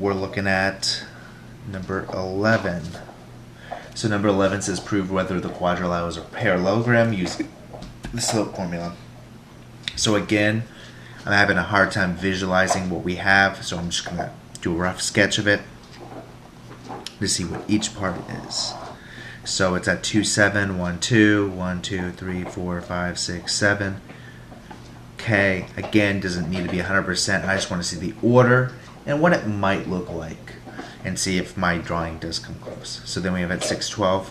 we're looking at number 11. So number 11 says prove whether the quadrilateral is a parallelogram using the slope formula. So again, I'm having a hard time visualizing what we have, so I'm just going to do a rough sketch of it to see what each part is. So it's at 2, 7, 1, 2, 1, 2, 3, 4, 5, 6, 7. Okay, again, doesn't need to be 100%. I just want to see the order and what it might look like and see if my drawing does come close. So then we have at 6, 12,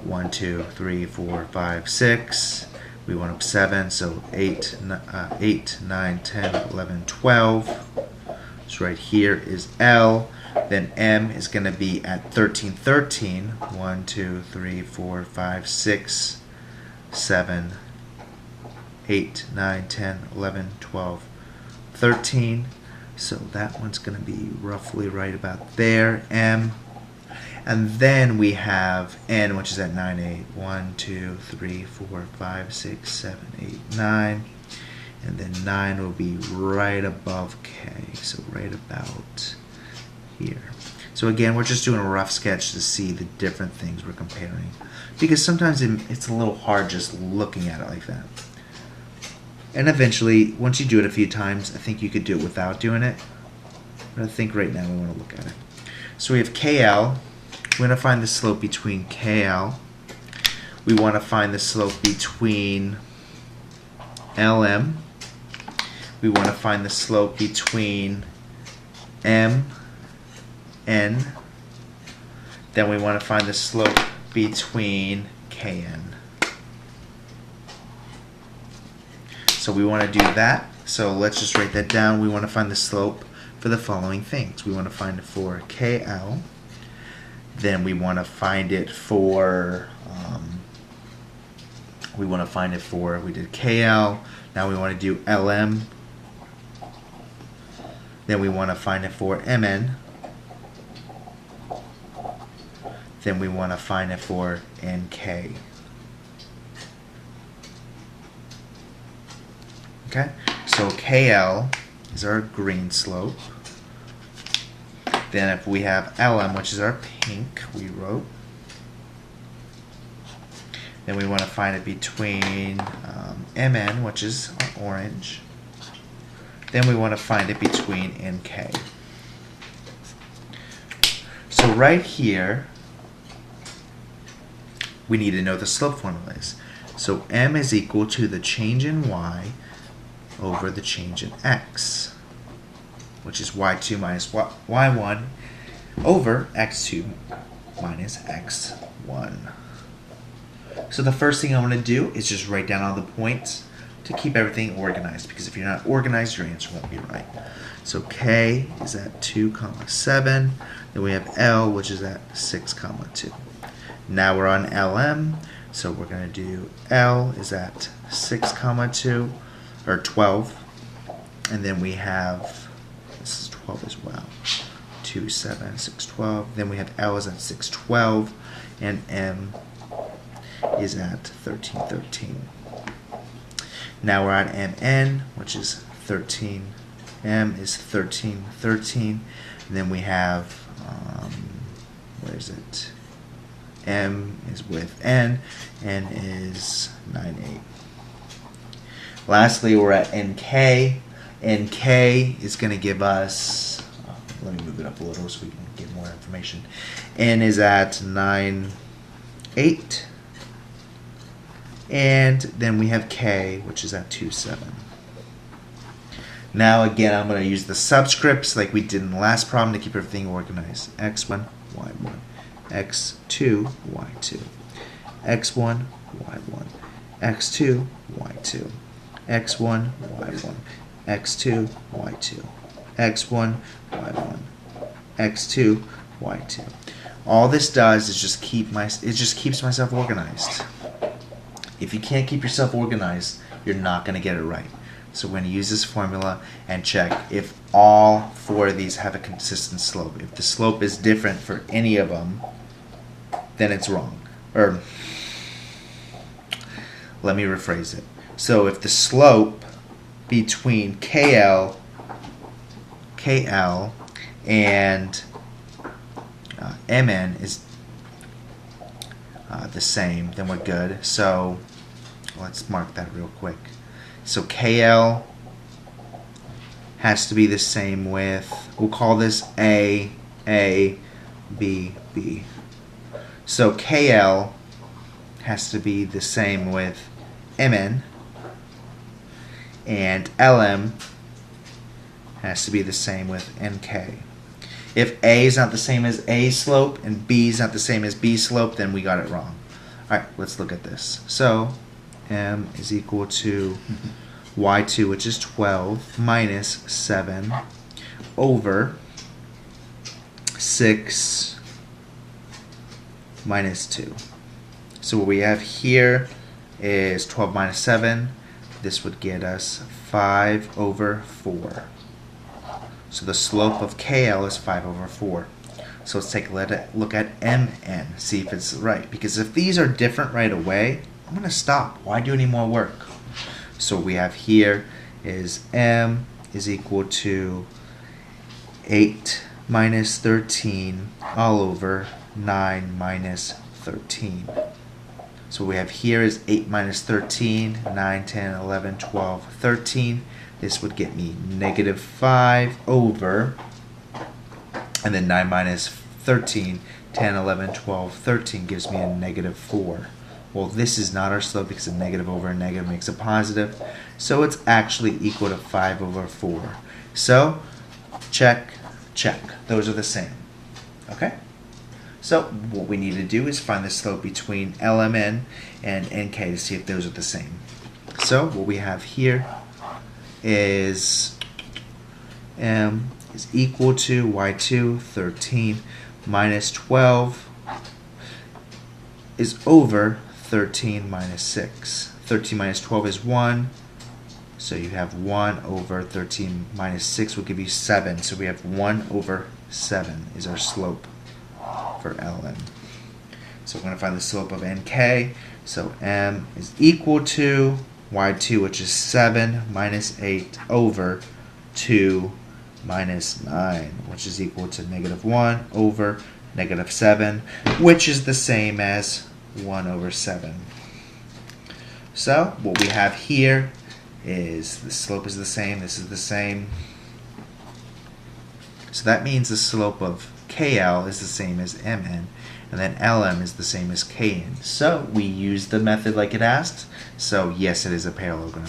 1, 2, 3, 4, 5, 6. We went up 7, so 8, 9, 10, 11, 12. So right here is L. Then M is going to be at 13, 13. 1, 2, 3, 4, 5, 6, 7, 8, 9, 10, 11, 12, 13. So that one's going to be roughly right about there, M. And then we have N, which is at 9, 8. 1, 2, 3, 4, 5, 6, 7, 8, 9. And then 9 will be right above K, so right about here. So again, we're just doing a rough sketch to see the different things we're comparing, because sometimes it's a little hard just looking at it like that. And eventually, once you do it a few times, I think you could do it without doing it. But I think right now we want to look at it. So we have KL. We want to find the slope between KL. We want to find the slope between LM. We want to find the slope between M, N. Then we want to find the slope between KN. So we want to do that. So let's just write that down. We want to find the slope for the following things. We want to find it for KL. Then we want to find it for, we did KL. Now we want to do LM. Then we want to find it for MN. Then we want to find it for NK. Okay, so KL is our green slope. Then if we have LM, which is our pink, we wrote. Then we want to find it between MN, which is our orange. Then we want to find it between NK. So right here, we need to know the slope formula is. So M is equal to the change in Y over the change in X, which is Y2 minus Y1 over X2 minus X1. So the first thing I'm going to do is just write down all the points to keep everything organized, because if you're not organized, your answer won't be right. So K is at 2, 7. Then we have L, which is at 6, 2. Now we're on LM, so we're going to do L is at 6, 2, or 12. And then we have, this is 12 as well, 2, 7, 6, 12. Then we have L is at 6, 12, and M is at 13, 13. Now we're on MN, which is 13. M is 13, 13. And then we have, where is it? M is with N. N is 9, 8. Lastly, we're at NK. NK is going to give us, let me move it up a little so we can get more information. N is at 9, 8. And then we have K, which is at 2, 7. Now again, I'm going to use the subscripts like we did in the last problem to keep everything organized. X1, Y1, X2, Y2, X1, Y1, X2, Y2, X1, Y1, X2, Y2, X1, Y1, X2, Y2. All this does is just keeps myself organized. If you can't keep yourself organized, you're not going to get it right. So we're going to use this formula and check if all 4 of these have a consistent slope. If the slope is different for any of them, then it's wrong. Or let me rephrase it. So if the slope between KL and mn is the same, then we're good. So let's mark that real quick. So KL has to be the same with, we'll call this A, B, B. So KL has to be the same with MN, and LM has to be the same with NK. If A is not the same as A slope and B is not the same as B slope, then we got it wrong. Alright, let's look at this. So M is equal to y2, which is 12, minus 7 over 6 minus 2. So what we have here is 12 minus 7. This would get us 5 over 4. So the slope of KL is 5 over 4. So let's take a look at MN, see if it's right. Because if these are different right away, I'm going to stop. Why do any more work? So what we have here is M is equal to 8 minus 13 all over 9 minus 13. So what we have here is 8 minus 13, 9, 10, 11, 12, 13. This would get me negative 5 over, and then 9 minus 13, 10, 11, 12, 13 gives me a negative 4. Well, this is not our slope because a negative over a negative makes a positive. So it's actually equal to 5 over 4. So, check, check. Those are the same. Okay? So, what we need to do is find the slope between LMN and NK to see if those are the same. So, what we have here is M is equal to y2, 13, minus 12 is over 13 minus 6. 13 minus 12 is 1. So you have 1 over 13 minus 6 will give you 7. So we have 1 over 7 is our slope for LM. So we're going to find the slope of NK. So M is equal to y2, which is 7 minus 8 over 2 minus 9, which is equal to negative 1 over negative 7, which is the same as 1 over 7. So what we have here is the slope is the same, this is the same. So that means the slope of KL is the same as MN, and then LM is the same as KN. So we use the method like it asked. So yes, it is a parallelogram.